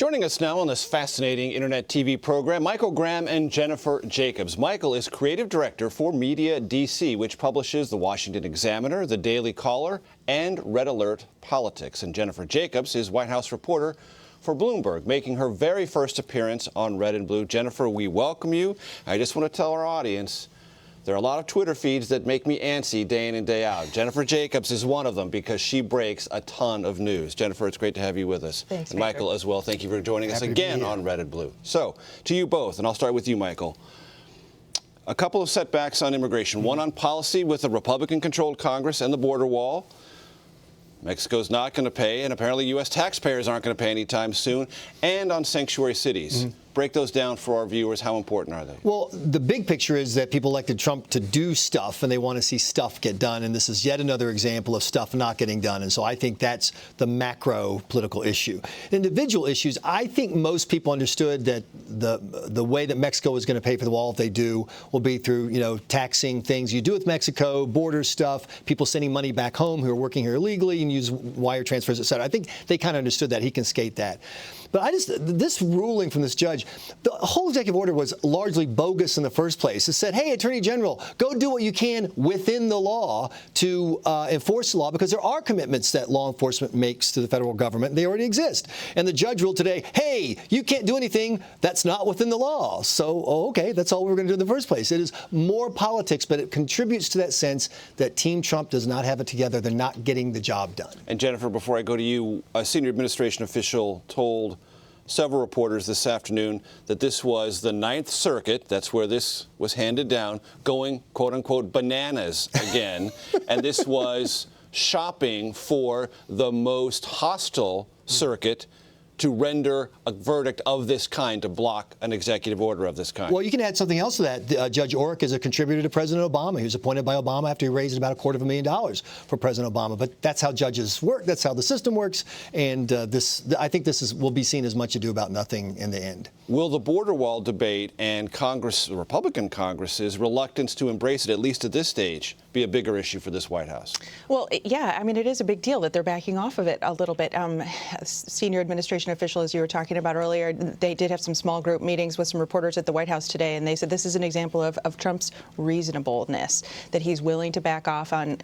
Joining us now on this fascinating internet TV program, Michael Graham and Jennifer Jacobs. Michael is creative director for MediaDC, which publishes the Washington Examiner, the Daily Caller, and Red Alert Politics. And Jennifer Jacobs is White House reporter for Bloomberg, making her very first appearance on Red and Blue. Jennifer, we welcome you. I just want to tell our audience, there are a lot of Twitter feeds that make me antsy day in and day out. Jennifer Jacobs is one of them because she breaks a ton of news. Jennifer, it's great to have you with us. Thanks, and Michael as well. Thank you for joining us again on Red and Blue. So, to you both, and I'll start with you, Michael. A couple of setbacks on immigration. One on policy with the Republican-controlled Congress and the border wall. Mexico's not going to pay, and apparently U.S. taxpayers aren't going to pay anytime soon. And on sanctuary cities. Break those down for our viewers. How important are they? Well, the big picture is that people elected Trump to do stuff, and they want to see stuff get done. And this is yet another example of stuff not getting done. And so I think that's the macro political issue. Individual issues, I think most people understood that the way that Mexico is going to pay for the wall, if they do, will be through, taxing things you do with Mexico, border stuff, people sending money back home who are working here illegally and use wire transfers, et cetera. I think they kind of understood that. He can skate that. But this ruling from this judge, the whole executive order was largely bogus in the first place. It said, hey, Attorney General, go do what you can within the law to enforce the law, because there are commitments that law enforcement makes to the federal government. They already exist. And the judge ruled today, hey, you can't do anything that's not within the law. So, okay, that's all we were going to do in the first place. It is more politics, but it contributes to that sense that Team Trump does not have it together. They're not getting the job done. And Jennifer, before I go to you, a senior administration official told several reporters this afternoon that this was the Ninth Circuit, that's where this was handed down, going, quote unquote, bananas again. And this was shopping for the most hostile circuit to render a verdict of this kind, to block an executive order of this kind. Well, you can add something else to that. Judge Orrick is a contributor to President Obama. He was appointed by Obama after he raised about $250,000 for President Obama. But that's how judges work. That's how the system works. And I think this will be seen as much ado about nothing in the end. Will the border wall debate and Republican Congress's reluctance to embrace it, at least at this stage, be a bigger issue for this White House? Well, yeah, I mean, it is a big deal that they're backing off of it a little bit. Senior administration official, as you were talking about earlier, they did have some small group meetings with some reporters at the White House today, and they said this is an example of Trump's reasonableness, that he's willing to back off on,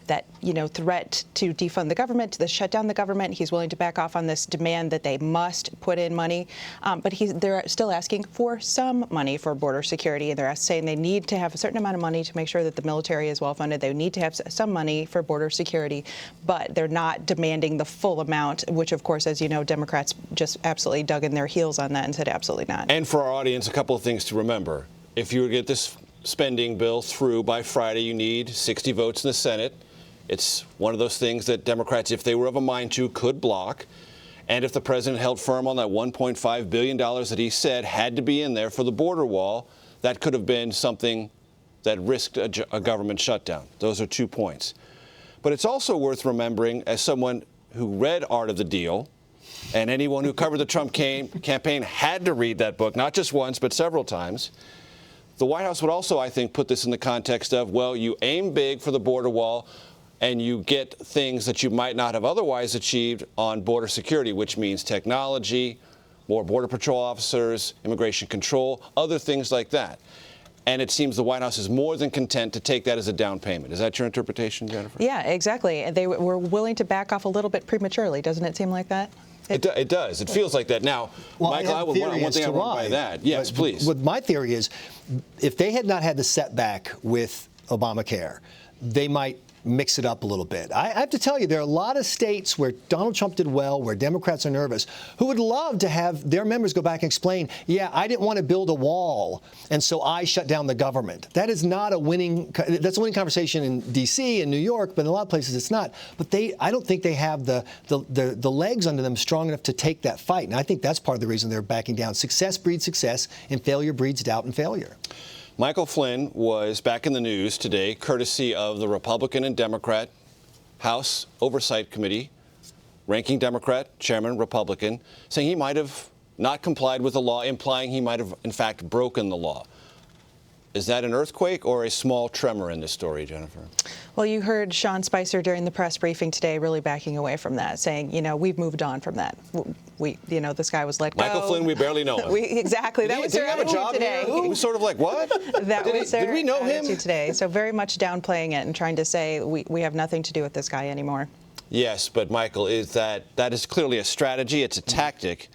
that, threat to defund the government, to shut down the government. He's willing to back off on this demand that they must put in money. But they're still asking for some money for border security, and they're saying they need to have a certain amount of money to make sure that the military is well funded. They need to have some money for border security, but they're not demanding the full amount, which, of course, as you know, Democrats just absolutely dug in their heels on that and said absolutely not. And for our audience, a couple of things to remember. If you get this spending bill through by Friday, you need 60 votes in the Senate. It's one of those things that Democrats, if they were of a mind to, could block. And if the president held firm on that $1.5 billion that he said had to be in there for the border wall, that could have been something that risked a government shutdown. Those are 2 points. But it's also worth remembering, as someone who read Art of the Deal, and anyone who covered the Trump campaign had to read that book, not just once, but several times. The White House would also, I think, put this in the context of, well, you aim big for the border wall, and you get things that you might not have otherwise achieved on border security, which means technology, more Border Patrol officers, immigration control, other things like that. And it seems the White House is more than content to take that as a down payment. Is that your interpretation, Jennifer? Yeah, exactly. They were willing to back off a little bit prematurely. Doesn't it seem like that? It does. It feels like that. Now, well, Michael, one thing I want by that. Yes, please. What my theory is, if they had not had the setback with Obamacare, they might mix it up a little bit. I have to tell you, there are a lot of states where Donald Trump did well, where Democrats are nervous, who would love to have their members go back and explain, yeah, I didn't want to build a wall, and so I shut down the government. That is not a winning, that's a winning conversation in D.C. and New York, but in a lot of places it's not. But I don't think they have the legs under them strong enough to take that fight. And I think that's part of the reason they're backing down. Success breeds success, and failure breeds doubt and failure. Michael Flynn was back in the news today, courtesy of the Republican and Democrat House Oversight Committee, ranking Democrat, chairman Republican, saying he might have not complied with the law, implying he might have, in fact, broken the law. Is that an earthquake or a small tremor in this story, Jennifer? Well, you heard Sean Spicer during the press briefing today really backing away from that, saying, we've moved on from that. This guy was let go. Michael Flynn, we barely know him. Exactly. That was their attitude today. It was sort of like, what? Did we know him today? So very much downplaying it and trying to say we have nothing to do with this guy anymore. Yes, but Michael, that is clearly a strategy. It's a tactic.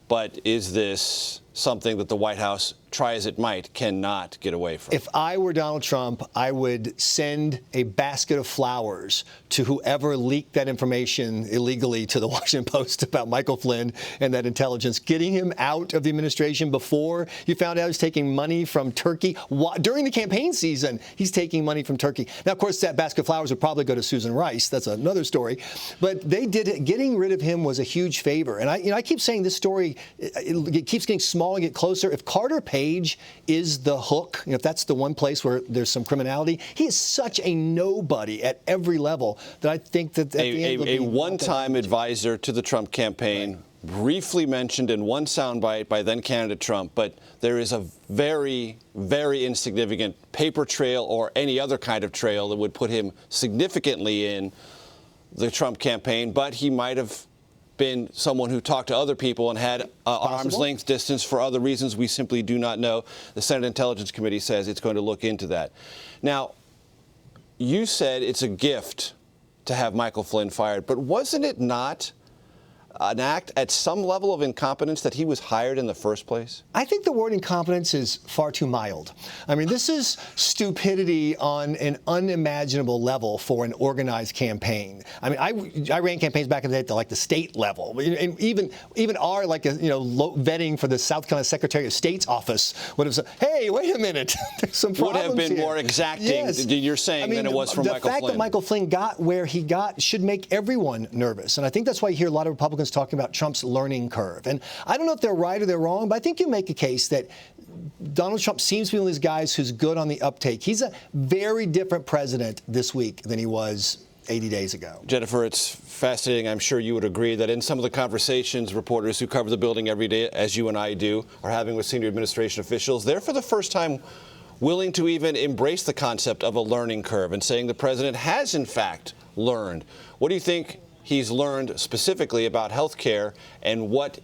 But is this something that the White House, try as it might, cannot get away from? If I were Donald Trump, I would send a basket of flowers to whoever leaked that information illegally to the Washington Post about Michael Flynn and that intelligence, getting him out of the administration before you found out he was taking money from Turkey. During the campaign season, he's taking money from Turkey. Now, of course, that basket of flowers would probably go to Susan Rice. That's another story. But they did it. Getting rid of him was a huge favor. And I keep saying this story, it keeps getting smaller and get closer. If Carter Page is the hook, if that's the one place where there's some criminality, he is such a nobody at every level that I think that at the end a one-time advisor to the Trump campaign, briefly mentioned in one soundbite by then-candidate Trump, but there is a very, very insignificant paper trail or any other kind of trail that would put him significantly in the Trump campaign, but he might have been someone who talked to other people and had arm's length distance for other reasons we simply do not know. The Senate Intelligence Committee says it's going to look into that. Now, you said it's a gift to have Michael Flynn fired, but wasn't it not an act at some level of incompetence that he was hired in the first place? I think the word incompetence is far too mild. I mean, this is stupidity on an unimaginable level for an organized campaign. I mean, I ran campaigns back in the day to like the state level, and even our vetting for the South Carolina Secretary of State's office would have said, "Hey, wait a minute, there's some problems would have been here." more exacting. Yes. You're saying than it was from Michael Flynn. The fact that Michael Flynn got where he got should make everyone nervous, and I think that's why you hear a lot of Republicans talking about Trump's learning curve. And I don't know if they're right or they're wrong, but I think you make a case that Donald Trump seems to be one of these guys who's good on the uptake. He's a very different president this week than he was 80 days ago. Jennifer, it's fascinating. I'm sure you would agree that in some of the conversations reporters who cover the building every day, as you and I do, are having with senior administration officials, they're for the first time willing to even embrace the concept of a learning curve and saying the president has, in fact, learned. What do you think he's learned specifically about health care, and what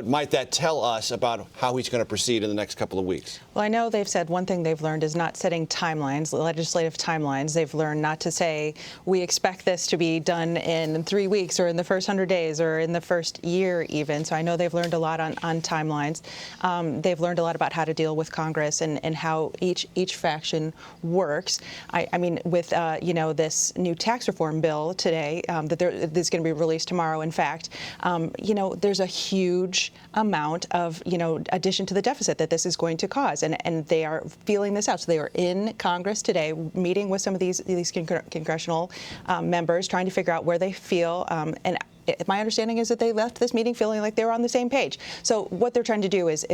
might that tell us about how he's going to proceed in the next couple of weeks? Well, I know they've said one thing they've learned is not setting timelines, legislative timelines. They've learned not to say, we expect this to be done in 3 weeks or in the first 100 days or in the first year even. So I know they've learned a lot on timelines. They've learned a lot about how to deal with Congress and how each faction works. I mean, with, this new tax reform bill today that's going to be released tomorrow, in fact, there's a huge amount of, addition to the deficit that this is going to cause. And they are feeling this out. So they are in Congress today, meeting with some of these congressional members, trying to figure out where they feel. And my understanding is that they left this meeting feeling like they were on the same page. So what they're trying to do is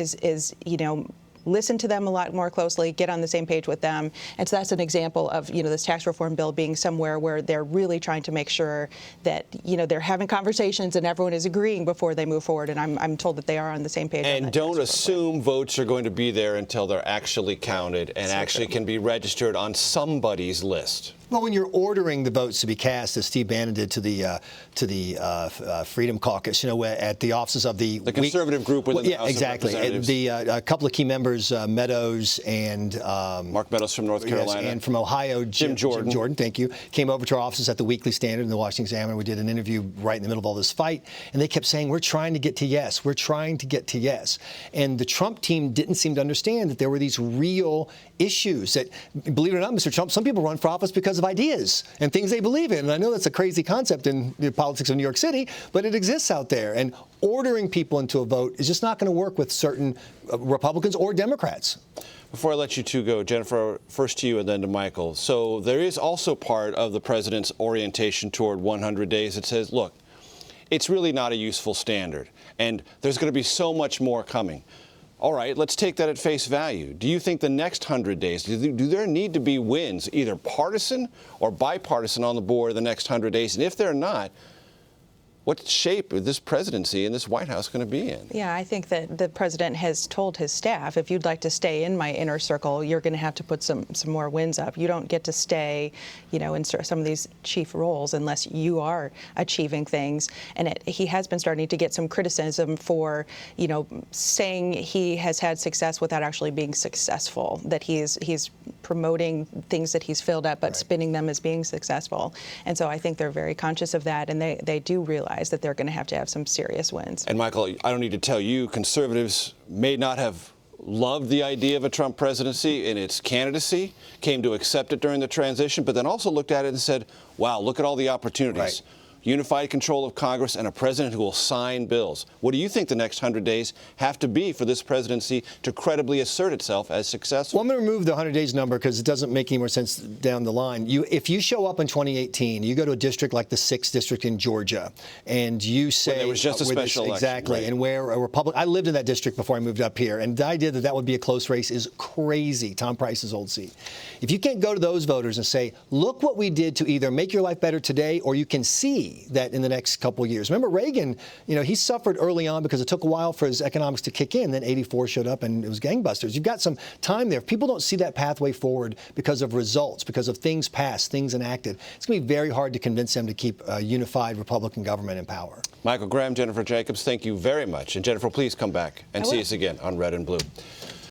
listen to them a lot more closely, get on the same page with them. And so that's an example of, this tax reform bill being somewhere where they're really trying to make sure that, they're having conversations and everyone is agreeing before they move forward. And I'm told that they are on the same page. And don't assume votes are going to be there until they're actually counted and actually can be registered on somebody's list. Well, when you're ordering the votes to be cast, as Steve Bannon did to the Freedom Caucus, at the offices of the conservative group within the House of Representatives. A couple of key members, Meadows and Mark Meadows from North Carolina, and from Ohio, Jim Jordan, thank you, came over to our offices at the Weekly Standard and the Washington Examiner. We did an interview right in the middle of all this fight, and they kept saying, "We're trying to get to yes. We're trying to get to yes." And the Trump team didn't seem to understand that there were these real issues that, believe it or not, Mr. Trump, some people run for office because of ideas and things they believe in. And I know that's a crazy concept in the politics of New York City, but it exists out there. And ordering people into a vote is just not going to work with certain Republicans or Democrats. Before I let you two go, Jennifer, first to you and then to Michael. So there is also part of the president's orientation toward 100 days that says, look, it's really not a useful standard, and there's going to be so much more coming. All right, let's take that at face value. Do you think the next 100 days, do there need to be wins, either partisan or bipartisan, on the board the next 100 days? And if they're not, what shape is this presidency and this White House going to be in? Yeah, I think that the president has told his staff, if you'd like to stay in my inner circle, you're going to have to put some more wins up. You don't get to stay, in some of these chief roles unless you are achieving things. And he has been starting to get some criticism for, saying he has had success without actually being successful, that he's promoting things that he's filled up, but spinning them as being successful. And so I think they're very conscious of that, and they do realize that they're going to have some serious wins. And Michael, I don't need to tell you, conservatives may not have loved the idea of a Trump presidency in its candidacy, came to accept it during the transition, but then also looked at it and said, wow, look at all the opportunities. Right. Unified control of Congress and a president who will sign bills. What do you think the next 100 days have to be for this presidency to credibly assert itself as successful? Well, I'm going to remove the 100 days number because it doesn't make any more sense down the line. If you show up in 2018, you go to a district like the 6th district in Georgia, and you say where there was just a special election, exactly, right. And where a Republican. I lived in that district before I moved up here, and the idea that would be a close race is crazy. Tom Price's old seat. If you can't go to those voters and say, look what we did to either make your life better today, or you can see that in the next couple of years. Remember Reagan, he suffered early on because it took a while for his economics to kick in. Then 84 showed up and it was gangbusters. You've got some time there. If people don't see that pathway forward because of results, because of things passed, things enacted, it's going to be very hard to convince them to keep a unified Republican government in power. Michael Graham, Jennifer Jacobs, thank you very much. And Jennifer, please come back and see us again on Red and Blue.